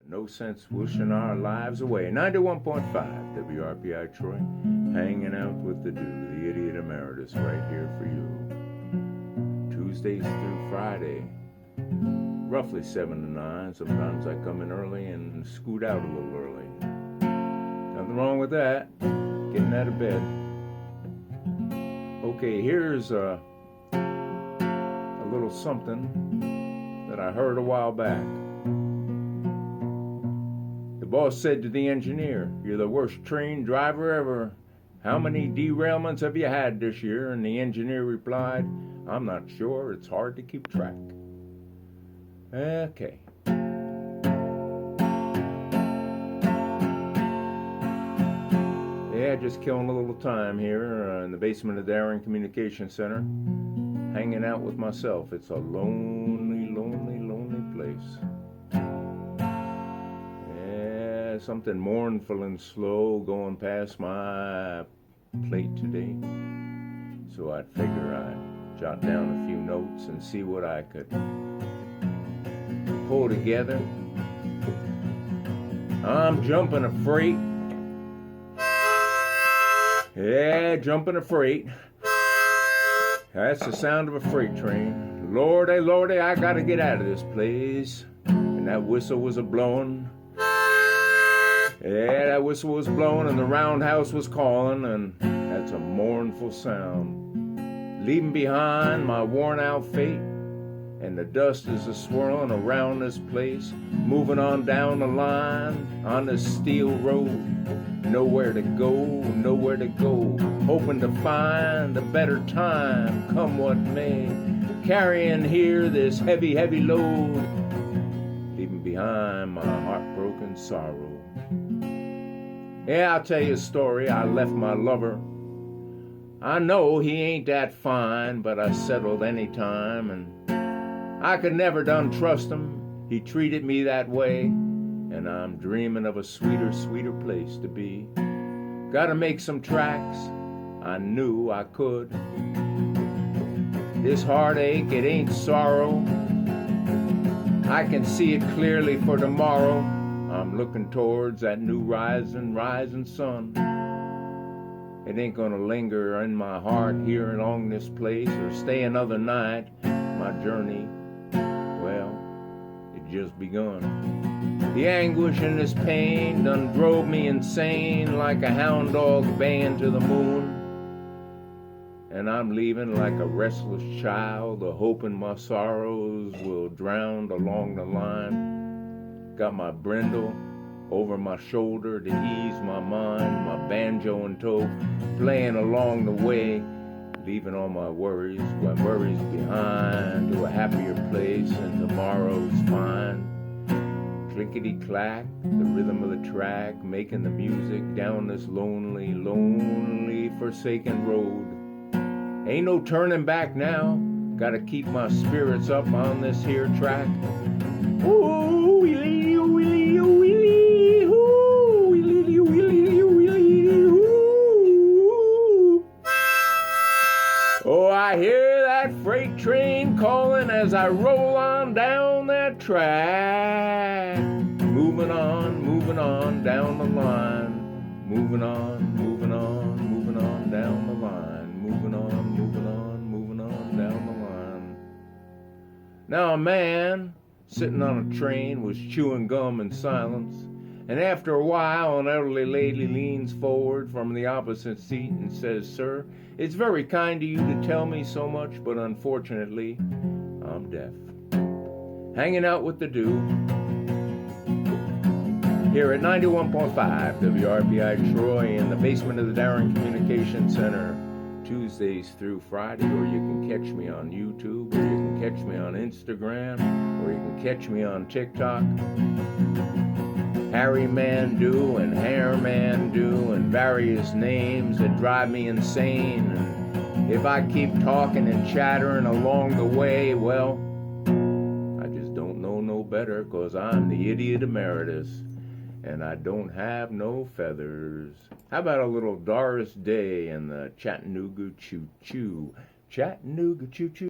No sense wishing our lives away. 91.5 WRPI Troy, hanging out with the dude, the idiot emeritus, right here for you. Tuesdays through Friday, roughly 7 to 9. Sometimes I come in early and scoot out a little early. Nothing wrong with that. Getting out of bed. Okay, here's a little something that I heard a while back. The boss said to the engineer, "You're the worst train driver ever. How many derailments have you had this year?" And the engineer replied, "I'm not sure. It's hard to keep track." Okay. Yeah, just killing a little time here in the basement of the Darren Communication Center, hanging out with myself. It's a lonely, lonely, lonely place. Yeah, something mournful and slow going past my plate today. So I'd figure I'd jot down a few notes and see what I could pull together. I'm jumping a freight. Yeah, jumping a freight. That's the sound of a freight train. Lordy, Lordy, I gotta get out of this place. And that whistle was a-blowing. Yeah, that whistle was blowing and the roundhouse was calling, and that's a mournful sound. Leaving behind my worn-out fate, and the dust is a-swirling around this place. Moving on down the line, on this steel road. Nowhere to go, nowhere to go. Hoping to find a better time, come what may. Carrying here this heavy, heavy load. Leaving behind my heartbroken sorrow. Yeah, I'll tell you a story. I left my lover. I know he ain't that fine, but I settled any time, and I could never done trust him. He treated me that way, and I'm dreaming of a sweeter, sweeter place to be. Gotta make some tracks. I knew I could. This heartache, it ain't sorrow. I can see it clearly for tomorrow. I'm looking towards that new rising sun. It ain't gonna linger in my heart here along this place or stay another night. My journey, well, it just begun. The anguish and this pain done drove me insane like a hound dog baying to the moon. And I'm leaving like a restless child, hoping my sorrows will drown along the line. Got my brindle over my shoulder to ease my mind, my banjo in tow, playing along the way, leaving all my worries behind to a happier place, and tomorrow's fine. Clickety-clack, the rhythm of the track, making the music down this lonely, lonely, forsaken road. Ain't no turning back now, gotta keep my spirits up on this here track. Ooh, willy, willy, willy, ooh, willy, willy, willy, ooh. Oh, I hear that freight train calling as I roll on down that track. Moving on down the line. Moving on down the line. Moving on down the line. Now a man sitting on a train was chewing gum in silence, and after a while an elderly lady leans forward from the opposite seat and says, "Sir, it's very kind of you to tell me so much, but unfortunately, I'm deaf." Hanging out with the dude here at 91.5 WRPI Troy in the basement of the Darren Communication Center, Tuesdays through Friday, or you can catch me on YouTube, or you can catch me on Instagram, or you can catch me on TikTok. Harry Mandu and Hair Mandu and various names that drive me insane. And if I keep talking and chattering along the way, well, I just don't know no better, 'cause I'm the idiot emeritus. And I don't have no feathers. How about a little Doris Day and the Chattanooga Choo-Choo? Chattanooga Choo-Choo.